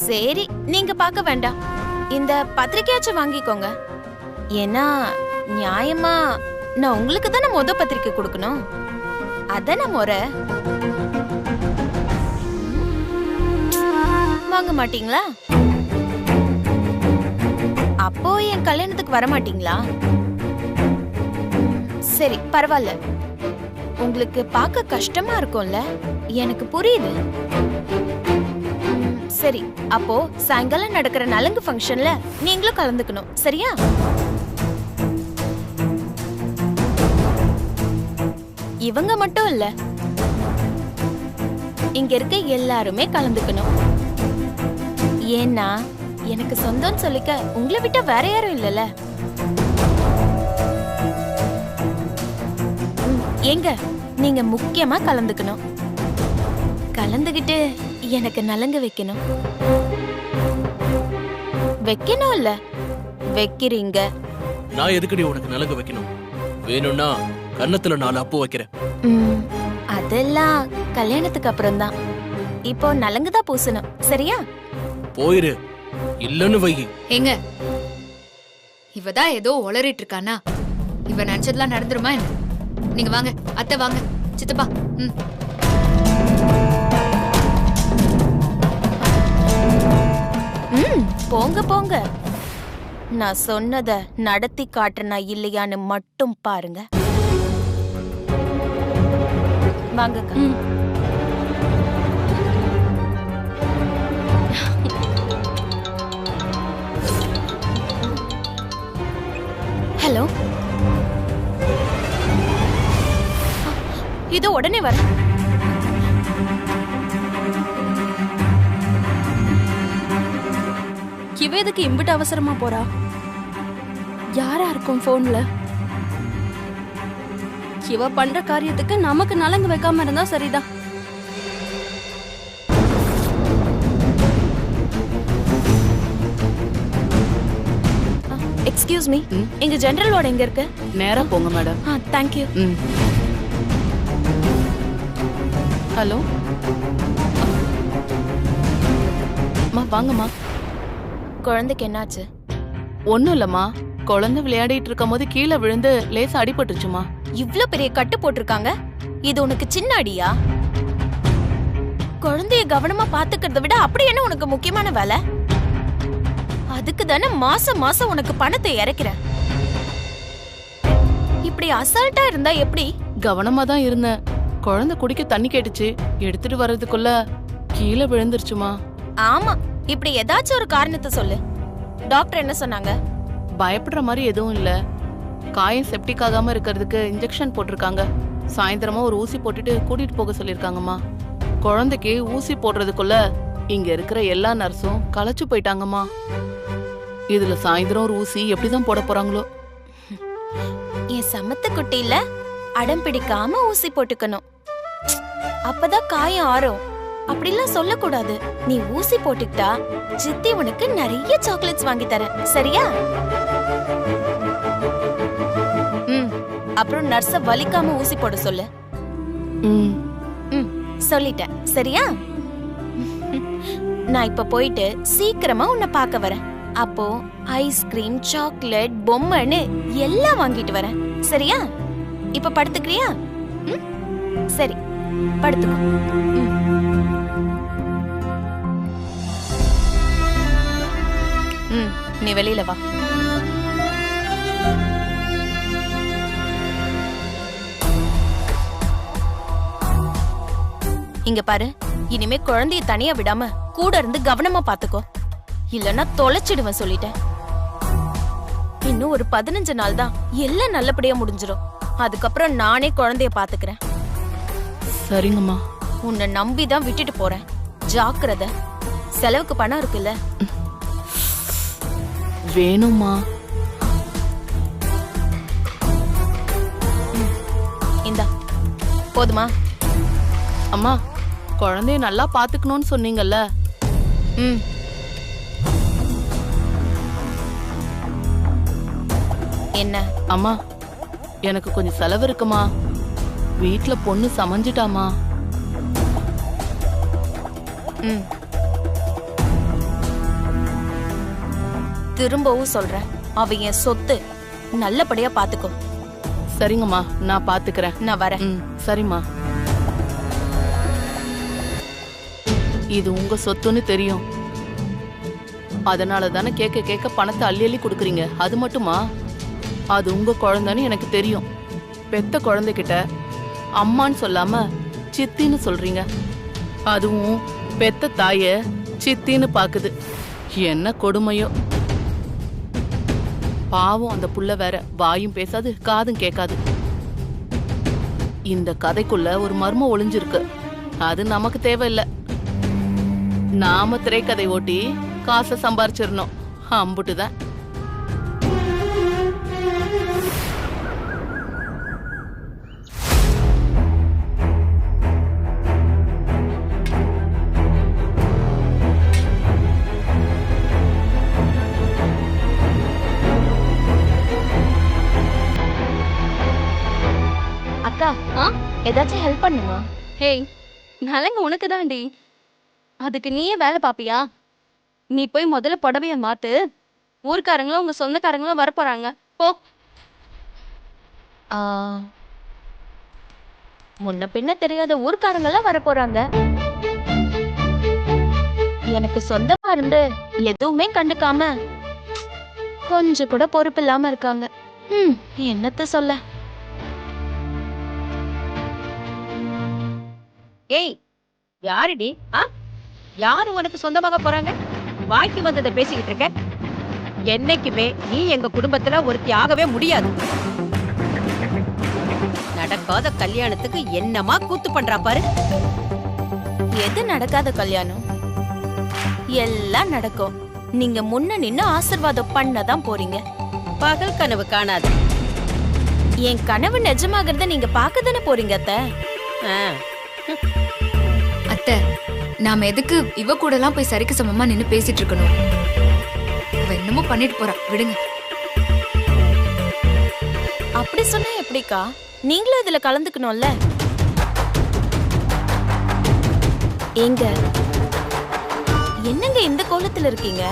சரி, நீங்க பார்க்க வேண்டாம். இந்த பத்திரிக்கையாச்சும் வாங்கிக்கோங்க. ஏன்னா நியாயமா நான் உங்களுக்கு தானே பத்திரிக்கை கொடுக்கணும். அதான முறை. வாங்க மாட்டீங்களா? அப்போ என் கல்யாணத்துக்கு வர மாட்டீங்களா? சரி, பரவாயில்ல. உங்களுக்கு பார்க்க கஷ்டமா இருக்கும்ல, எனக்கு புரியுது. சரி, அப்போ சாயங்காலம் நடக்கிற நலங்கு ஃபங்க்ஷன்ல நீங்களும் கலந்துக்கணும், சரியா? இவங்க மட்டும் இல்ல, இங்க இருக்க எல்லாருமே கலந்துக்கணும். ஏன்னா எனக்கு சொந்தம்னு சொல்லிக்க உங்களை விட்ட வேற யாரும் இல்லல. ஏங்க, நீங்க முக்கியமா கலந்துக்கணும். கலந்துகிட்டு எனக்கு நலங்கு வைக்கணும். வைக்கணும் இல்ல, வைக்கிறீங்க. நான் எதுக்கடி உனக்கு நலங்கு வைக்கணும்? வேணும்னா கன்னத்துல 4 அப்பு வைக்கிறேன். அதெல்லாம் கல்யாணத்துக்கு அப்புறம் தான். இப்போ நலங்கு தான் பூசணும், சரியா? போயிரு, இல்லன்னு வை. ஏங்க, இவதான் ஏதோ உளறிட்டு இருக்கானா? இவ நினைச்சதெல்லாம் நடந்துருமா என்ன? நீங்க வாங்க அத்தை, வாங்க சித்தப்பா. போங்க போங்க. நான் சொன்னத நடத்தி காட்டுனா இல்லையான்னு மட்டும் பாருங்க. வாங்க. ஹலோ, இது உடனே வர. இவ எதுக்கு இம்பிட்டு அவசரமா போறா? யாரா இருக்கும் போன்ல? இவ பண்ற காரியத்துக்கு நமக்கு நலங்கு வைக்காம இருந்தா சரிதான். எக்ஸ்கியூஸ் மீ, எங்க ஜெனரல் வார்டு எங்க இருக்கு? நேரா போங்க மேடம். Thank you. ஹலோ மா, வாங்கம்மா. குழந்தைக்கு என்னாச்சு? ஒண்ணும் இல்லம்மா, குழந்தை விளையாடிட்டு இருக்கும் போது கீழே விழுந்து லேசா அடிபட்டுச்சுமா. இவ்ளோ பெரிய கட்டு போட்டிருக்காங்க, இது உனக்கு சின்ன அடியா? குழந்தைய கவனமா பாத்துக்கிறத விட அப்படி என்ன உனக்கு முக்கியமான வேலை? அதுக்கு தானே மாசம் மாசம் உனக்கு பணத்தை இறக்கிறேன். இப்படி அசால்ட்டா இருந்தா எப்படி? கவனமா தான் இருந்தேன். குழந்தை குடிக்க தண்ணி கேட்டுச்சு, எடுத்துட்டு வர்றதுக்குள்ள கீழே விழுந்துருச்சுமா. ஆமா, இப்படி ஏதாச்சும் ஒரு காரணத்தை சொல்லு. டாக்டர் என்ன சொன்னாங்க? பயப்படுற மாதிரி எதுவும் இல்ல. காயம் செப்டிக் ஆகாம இருக்கிறதுக்கு இன்ஜெக்ஷன் போட்டிருக்காங்க. சாயந்தரமா ஒரு ஊசி போட்டுட்டு கூட்டிட்டு போக சொல்லிருக்காங்கம்மா. குழந்தைக்கு ஊசி போடுறதுக்குள்ள இங்க இருக்கிற எல்லா நர்ஸும் களைச்சு போயிட்டாங்கம்மா. இதுல சாயந்தரம் ஒரு ஊசி எப்படிதான் போட போறாங்களோ. என் சமத்து குட்டியில அடம் பிடிக்காம ஊசி போட்டுக்கணும், அப்பதான் காயம் ஆறும். அப்படிலாம் சொல்லக்கூடாது. நீ ஊசி போட்டுக்கிட்டா சித்தி உனக்கு நிறைய சாக்லேட்ஸ் வாங்கி தரேன், சரியா? அப்புறம் நர்ஸ வலிக்காம ஊசி போட சொல்லு. சொல்லிட்டேன், சரியா? நான் இப்ப போயிட்டு சீக்கிரமா உன்னை பார்க்க வரேன். அப்போ ஐஸ்கிரீம், சாக்லேட், பொம்மைன்னு எல்லாம் வாங்கிட்டு வரேன், சரியா? இப்ப படுத்துக்கிறியா? சரி, படுத்துக்கோ. நீ வெளியில வா. இங்க பாரு, இனிமே குழந்தைய தனியா விடாம கூட இருந்து கவனமா பாத்துக்கோ, இல்லன்னா தொலைச்சிடுவேன் சொல்லிட்டேன். இன்னும் ஒரு 15 நாள் தான், எல்லாம் நல்லபடியா முடிஞ்சிடும். அதுக்கப்புறம் நானே குழந்தைய பாத்துக்கிறேன். சரிங்கம்மா. உன்னை நம்பிதான் விட்டுட்டு போறேன், ஜாக்கிரதை. செலவுக்கு பணம் இருக்குல்ல? வேணும்மா. இந்தா, போதுமா? அம்மா, குழந்தைய நல்லா பாத்துக்கணும்னு சொன்னீங்கல்ல. என்ன? அம்மா, எனக்கு கொஞ்சம் செலவு இருக்குமா. வீட்ல பொண்ணு சமைஞ்சிட்டாமா. திரும்பவும் சொல்றேன், அவ என் சொத்து. நல்லபடியா பாத்துக்கோ. சரிங்கம்மா, நான் பாத்துக்கிறேன். நான் வரேன். சரிம்மா. இது உங்க சொத்துன்னு தெரியும், அதனால தானே கேட்க கேட்க பணத்தை அள்ளி அள்ளி கொடுக்குறீங்க. அது மட்டுமா, அது உங்க குழந்தைன்னு எனக்கு தெரியும். பெத்த குழந்தைகிட்ட அம்மான்னு சொல்லாம சித்தின்னு சொல்றீங்க. அதுவும் பெத்த தாய சித்தின்னு பாக்குது. என்ன கொடுமையோ. பாவம் அந்த புள்ள வேற, வாயும் பேசாது காதும் கேட்காது. இந்த கதைக்குள்ள ஒரு மர்மம் ஒளிஞ்சிருக்கு. அது நமக்கு தேவையில்லை. நாம திரைக்கதை ஓட்டி காசை சம்பாரிச்சிடணும். அம்புட்டுதான். அக்கா, ஏதாச்சும் ஹெல்ப் பண்ணுமா? ஹேய், நலங்க உனக்கு தாண்டி. அதுக்கு நீயே வேலை பாப்பியா? நீ போய் முதல்ல புடவைய மாத்து. ஊர்க்காரங்களும் உங்க சொந்தக்காரங்களும் வரப்போறாங்க. போ. ஆ, முன்ன பின்ன தெரியாத ஊர்க்காரங்கெல்லாம் வர போறாங்க. எனக்கு சொந்தமா இருந்து எதுவுமே கண்டுக்காம கொஞ்சம் கூட பொறுப்பு இல்லாம இருக்காங்க. என்னத்த சொல்ல. ஏய், யாருடி? யாரு உனக்கு சொந்தமாக போறாங்க? வாய்க்கு வந்ததை பேசிக்கிட்டு இருக்க. என்னைக்குமே நீ எங்க குடும்பத்துல ஒருத்தி ஆகவே முடியாது. நடக்காத கல்யாணத்துக்கு என்னமா கூத்து பண்றா பாரு. எது நடக்காத கல்யாணம்? எல்லாம் நடக்கும். நீங்க முன்ன நின்னு ஆசீர்வாதம் பண்ணதான் போறீங்க. பகல் கனவு காணாது. என் கனவு நிஜமாகிறத நீங்க பார்க்கதானே போறீங்க அத்தை. அத்தை, நாம எதுக்கு இவ கூட எல்லாம் போய் சரிக்கு சமமா நின்னு பேசிட்டு இருக்கணும்? அவ என்னமோ பண்ணிட்டு போறா, விடுங்க. அப்படி சொன்னா எப்படிக்கா? நீங்களும் இதுல கலந்துக்கணும்ல. ஏங்க, என்னங்க இந்த கோலத்துல இருக்கீங்க?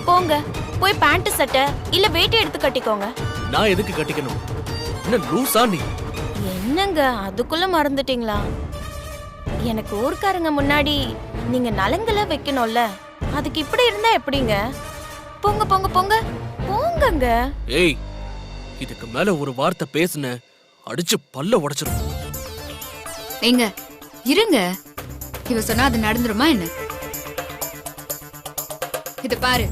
போங்க, போய் பேண்ட் சட்டை இல்ல வேட்டி எடுத்து கட்டிக்கோங்க. நான் எதுக்கு கட்டிக்கணும்? என்ன லூசா நீ? என்னங்க அதுக்குள்ள மறந்துட்டீங்களா? எனக்கு ஊர்க்காரங்க முன்னாடி நீங்க நலங்கல வைக்கணும்ல. அதுக்கு இப்படி இருந்தா எப்படிங்க? போங்க போங்க போங்க போங்கங்க. ஏய், இதுக்கு மேல ஒரு வார்த்தை பேசுன அடிச்சு பல்ல உடைச்சிரும். ஏங்க இருங்க, இவ சொன்னா அது நடந்துருமா என்ன? இது பாரு,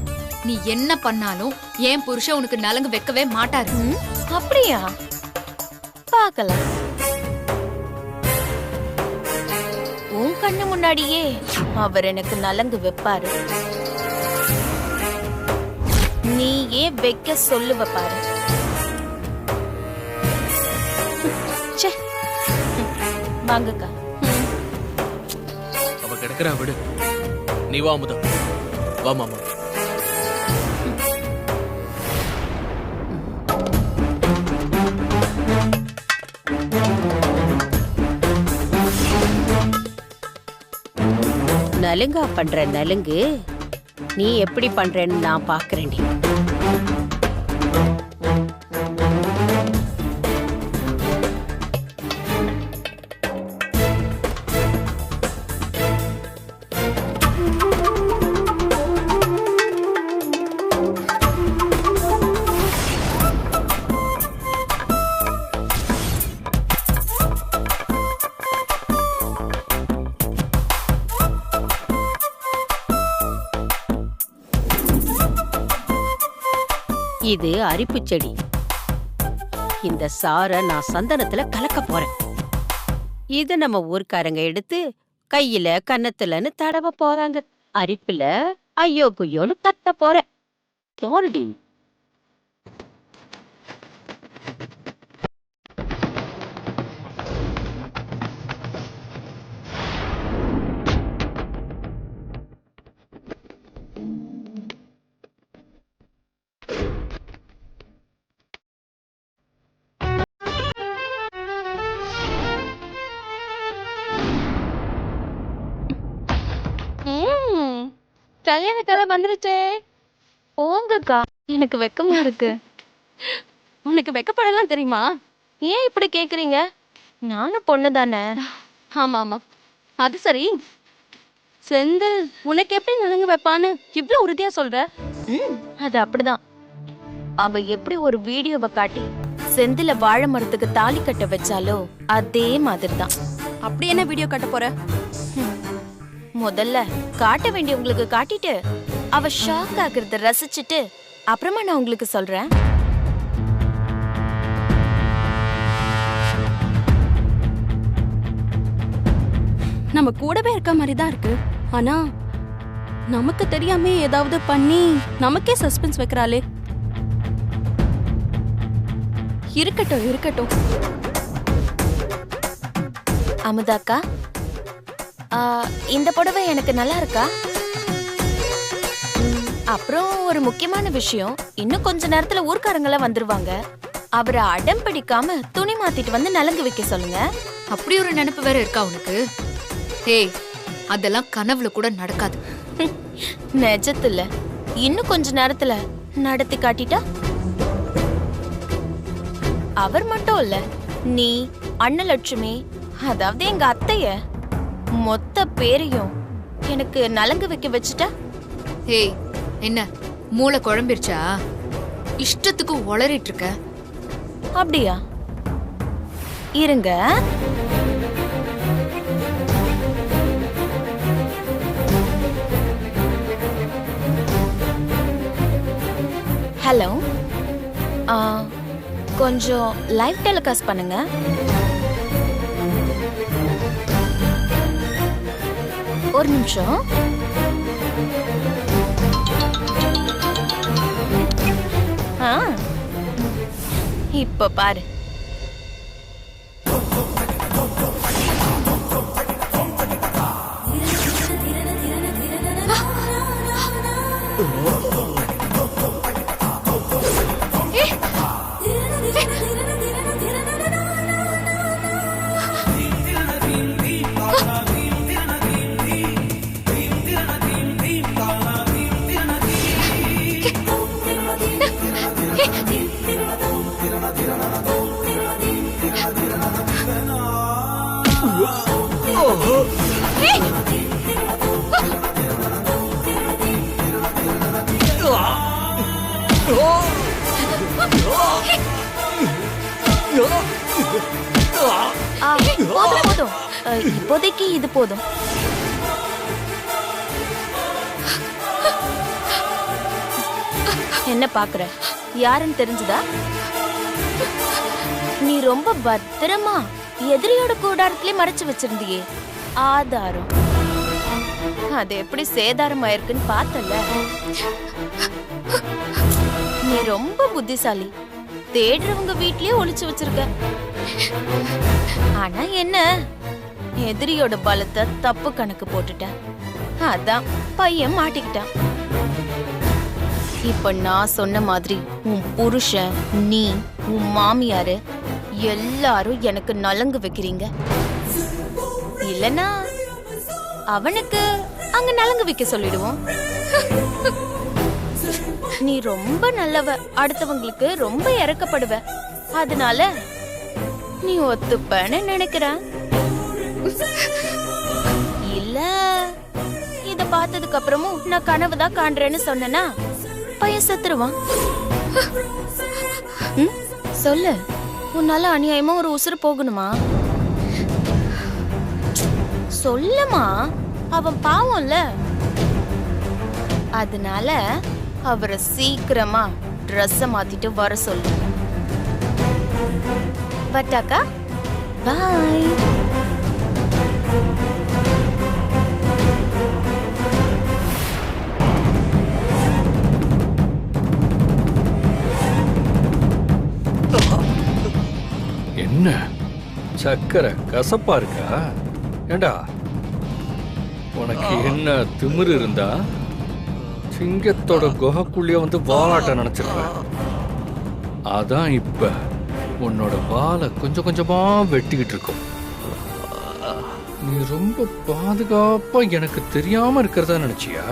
நீ என்ன பண்ணாலும் என் புருஷன் உனக்கு நலங்கு வைக்கவே மாட்டாரு. அப்படியா? பார்க்கலாம். உன் கண்ணு முன்னாடியே அவர் எனக்கு நலங்கு வைப்பாரு. நீ ஏன் வைக்க சொல்லுவ பாரு. ச்சே. வாங்கக்கா. அவ கிடக்குறா, விடு. நீ வா அமுதா. வா மாமா. நலுங்கா பண்ற நலுங்கு நீ எப்படி பண்றேன்னு நான் பாக்குறேன்டி. இது அரிப்பு செடி. இந்த சாரை நான் சந்தனத்துல கலக்க போறேன். இது நம்ம ஊர்க்காரங்க எடுத்து கையில கன்னத்துலன்னு தடவ போறாங்க. அரிப்புல ஐயோ குய்யோன்னு கத்த போறேன். தோல்டி. கல்யாண கதை வந்துருச்சே. போங்கக்கா, எனக்கு வெக்கமா இருக்கு. உனக்கு வெக்கப்படலாம் தெரியுமா? ஏன் இப்படி கேக்குறீங்க? நானும் பொண்ணு தானே. ஆமா ஆமா, அது சரி. செந்தில் உனக்கு எப்படி நலுங்கு வைப்பான்னு இவ்ளோ உறுதியா சொல்ற? அது அப்படிதான். அவ எப்படி ஒரு வீடியோவை காட்டி செந்தில வாழை மரத்துக்கு தாலி கட்ட வச்சாலோ அதே மாதிரிதான். அப்படி என்ன வீடியோ காட்ட போற? முதல்ல காட்ட வேண்டியவங்களுக்கு காட்டிட்டு அவ ஷாக் ஆகுறத ரசிச்சுட்டு அப்புறமா நான் உங்களுக்கு சொல்றேன். நம்ம கூடவே இருக்க மாதிரி தான் இருக்கு. ஆனா நமக்கு தெரியாம ஏதாவது பண்ணி நமக்கே சஸ்பென்ஸ் வைக்கிறாளே. இருக்கட்டும் இருக்கட்டும். அமுதாக்கா, இந்த புடவை எனக்கு நல்லா இருக்கா? அப்புறம் ஒரு முக்கியமான விஷயம், இன்னும் கொஞ்ச நேரத்துல ஊர்க்காரங்களாம் வந்துருவாங்க. அவரை அடம் பிடிக்காம துணி மாத்திட்டு வந்து நலங்கு வைக்க சொல்லுங்க. அப்படி ஒரு நினைப்பு வேற இருக்கா உனக்கு? ஏய், அதெல்லாம் கனவுல கூட நடக்காது. நிஜத்துல இன்னும் கொஞ்ச நேரத்துல நடத்தி காட்டிட்டா? அவர் மட்டும் இல்ல, நீ, அண்ணலட்சுமி, அதாவது எங்க அத்தைய, மொத்த பேரையும் எனக்கு நலங்கு வைக்க வச்சுட்டா? ஏய், என்ன மூளை குழம்பிருச்சா? இஷ்டத்துக்கு உளறிட்டு இருக்க. அப்படியா? இருங்க. ஹலோ, கொஞ்சம் லைவ் டெலிகாஸ்ட் பண்ணுங்க. ஒரு நிமிஷம். இப்ப பாரு. போதும் போதும், இப்போதைக்கு இது போதும். என்ன பாக்குற? யாருன்னு தெரிஞ்சுதா? நீ ரொம்ப பத்திரமா எதிரியோட கூடாரத்திலே மறைச்சு வச்சிருந்தியே ஆதாரம். அது எப்படி சேதாரம் ஆயிருக்குன்னு பார்த்தல. நீ ரொம்ப புத்திசாலி. தேடுறவங்க வீட்லயே ஒளிச்சு வச்சிருக்க. ஆனா என்ன, எதிரியோட பலத்தை தப்பு கணக்கு போட்டுட்ட. அதான் பையன் மாட்டிக்கிட்டான். இப்ப நான் சொன்ன மாதிரி உன் புருஷன், நீ, உன் மாமியாரு எல்லாரும் எனக்கு நலங்கு வைக்கிறீங்க. இல்லனா அவனுக்கு அங்க நலங்கு வைக்க சொல்லிடுவோம். நீ ரொம்ப நல்லவ, அடுத்தவங்களுக்கு ரொம்ப இறக்கப்படுவ. அதனால நீ ஒத்துப்பன்னு நினைக்கிற. இல்ல இத பார்த்ததுக்கு அப்புறமும் நான் கனவுதான் காண்றேன்னு சொன்னேன்னா பையன் செத்துருவான். சொல்லு, உன்னால அநியாயமா ஒரு உசுறு போகணுமா? சொல்லுமா, அவன் பாவம்ல. அதனால அவரை சீக்கிரமா ட்ரெஸ்ஸ மாத்திட்டு வர சொல்லு. வட்டாக்கா, பாய். என்ன சக்கரை கசப்பா இருக்கா? ஏண்டா, உனக்கு என்ன திமிரு இருந்தா சிங்கத்தோட குகைக்குள்ளேயே வந்து வாலாட்ட நினைச்சிருக்க. அதான் இப்ப உன்னோட வாலை கொஞ்சம் கொஞ்சமா வெட்டிக்கிட்டு இருக்கும். நீ ரொம்ப பாதுகாப்பா எனக்கு தெரியாம இருக்கிறதா நினைச்சியா?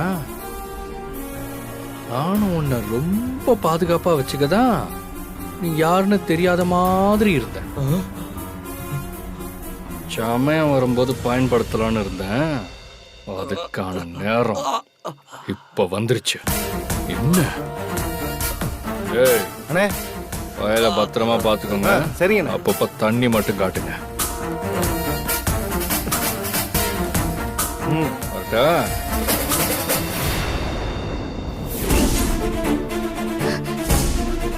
நானும் உன்னை ரொம்ப பாதுகாப்பா வச்சுக்கதான் நீ யாருன்னு தெரியாத மாதிரி இருந்த. சமயம் வரும்போது பயன்படுத்தலான்னு இருந்தேன். அதுக்கான நேரம் இப்ப வந்துருச்சு. என்ன ஏய் அண்ணே வயலை பத்திரமா பாத்துக்கோங்க. சரிங்கண்ணா. அப்பப்ப தண்ணி மட்டும் காட்டுங்க. வரட்டா?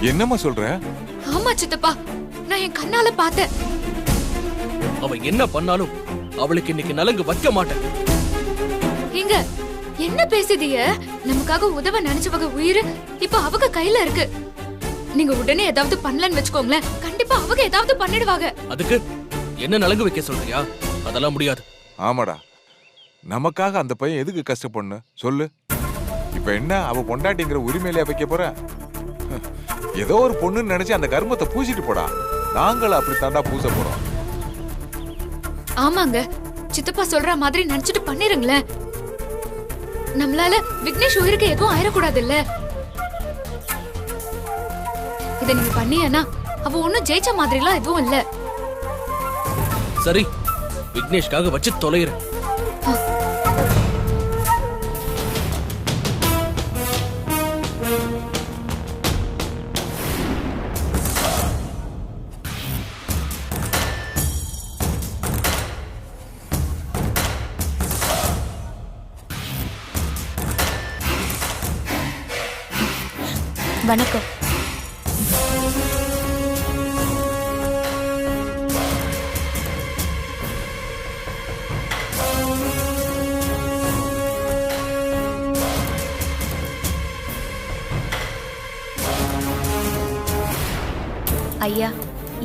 என்னம்மா சொல்ற? ஆமா சித்தப்பா, நான் என் கண்ணால பார்த்தேன். அவ என்ன பண்ணாலும் அவளுக்கு இன்னைக்கு நலங்கு வைக்க மாட்டேன். ஏங்க என்ன பேசுதீங்க? நமக்காக உதவ நினைச்சவங்க உயிர் இப்ப அவங்க கையில இருக்கு. நீங்க உடனே ஏதாவது பண்ணலன்னு வச்சுக்கோங்களேன், கண்டிப்பா அவங்க ஏதாவது பண்ணிடுவாங்க. அதுக்கு என்ன நலங்கு வைக்க சொல்றியா? அதெல்லாம் முடியாது. ஆமாடா, நமக்காக அந்த பையன் எதுக்கு கஷ்டப்படணும் சொல்லு? இப்ப என்ன அவ பொண்டாட்டிங்கிற உரிமையிலே வைக்க போற? ஏதோ ஒரு பொண்ணுன்னு நினைச்சு அந்த கர்மத்தை பூசிட்டு போடா. நாங்களும் அப்படி தாண்டா பூச போறோம். ஆமாங்க, சித்தப்பா சொல்ற மாதிரி நினைச்சிட்டு பண்ணிருங்களேன். நம்மளால விக்னேஷ் உயிருக்கு எதுவும் ஆயிடக்கூடாது இல்ல. இத நீங்க பண்ணியனா அவ ஒண்ணும் ஜெயிச்ச மாதிரிலாம் எதுவும் இல்ல. சரி, விக்னேஷ்காக வச்சு தொலைகிறேன். வணக்கம். ஐயா,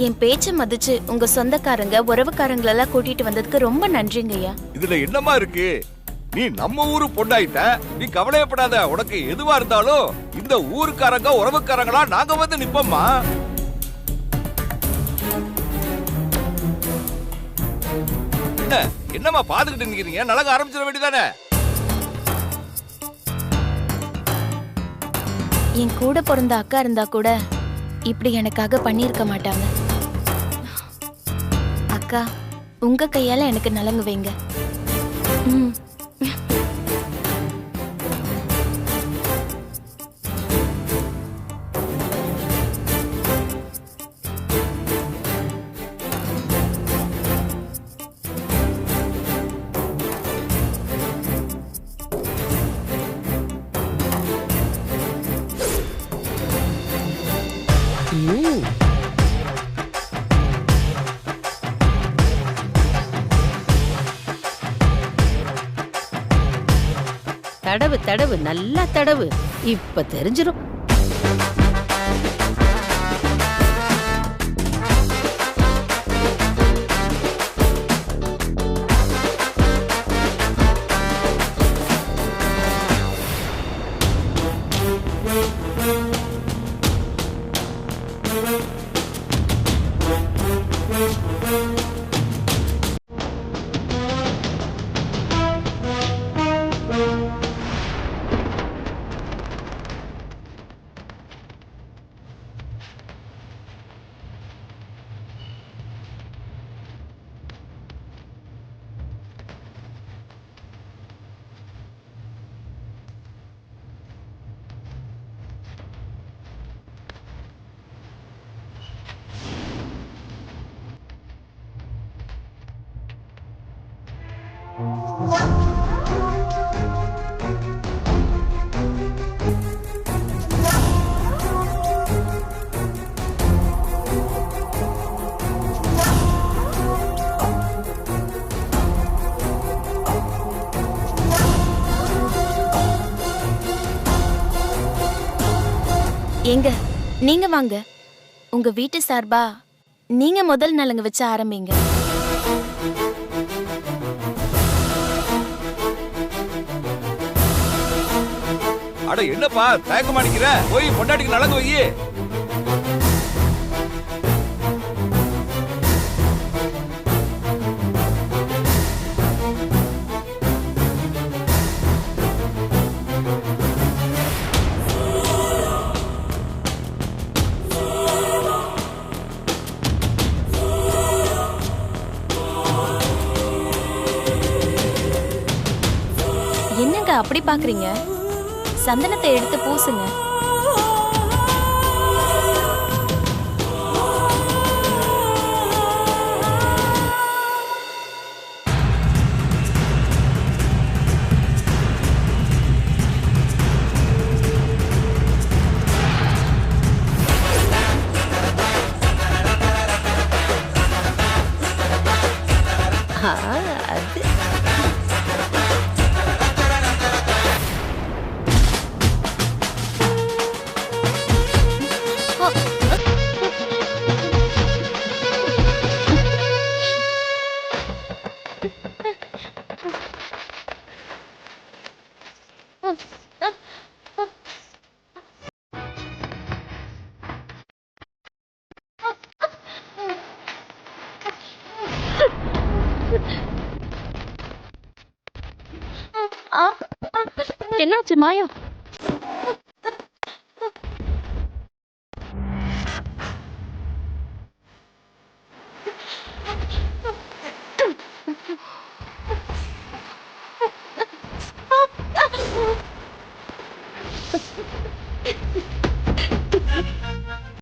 என் பேச்ச மதிச்சு உங்க சொந்தக்காரங்க உறவுக்காரங்களெல்லாம் கூட்டிட்டு வந்ததுக்கு ரொம்ப நன்றிங்க ஐயா. இதுல என்னமா இருக்கு? நீ நம்ம ஊரு பொண்டாயிட்ட, நீ கவலையப்படாத. உனக்கு எதுவா இருந்தாலும் இந்த ஊருக்காரங்க உறவுக்காரங்களா நாங்க வந்து நிப்போம்மா. என்னம்மா பாத்துக்கிட்டு நிக்கிறீங்க? நலங்க ஆரம்பிச்சிட வேண்டியதானே? என் கூட பிறந்த அக்கா இருந்தா கூட இப்படி எனக்காக பண்ணியிருக்க மாட்டாங்க. அக்கா, உங்க கையால எனக்கு நலங்கு வைங்க. ம். தடவு தடவு, நல்லா தடவு. இப்ப தெரிஞ்சிரும். ஏங்க, நீங்க வாங்க. உங்க வீட்டு சார்பா நீங்க முதல் நலங்கு வச்சு ஆரம்பிங்க. அட என்னப்பா தயக்கமா நிக்கிற? போய் பொண்டாட்டிக்கு நலங்கு வை. அப்படி பாக்குறீங்க? சந்தனத்தை எடுத்து பூசுங்க. அது என்னாச்சு மாயா?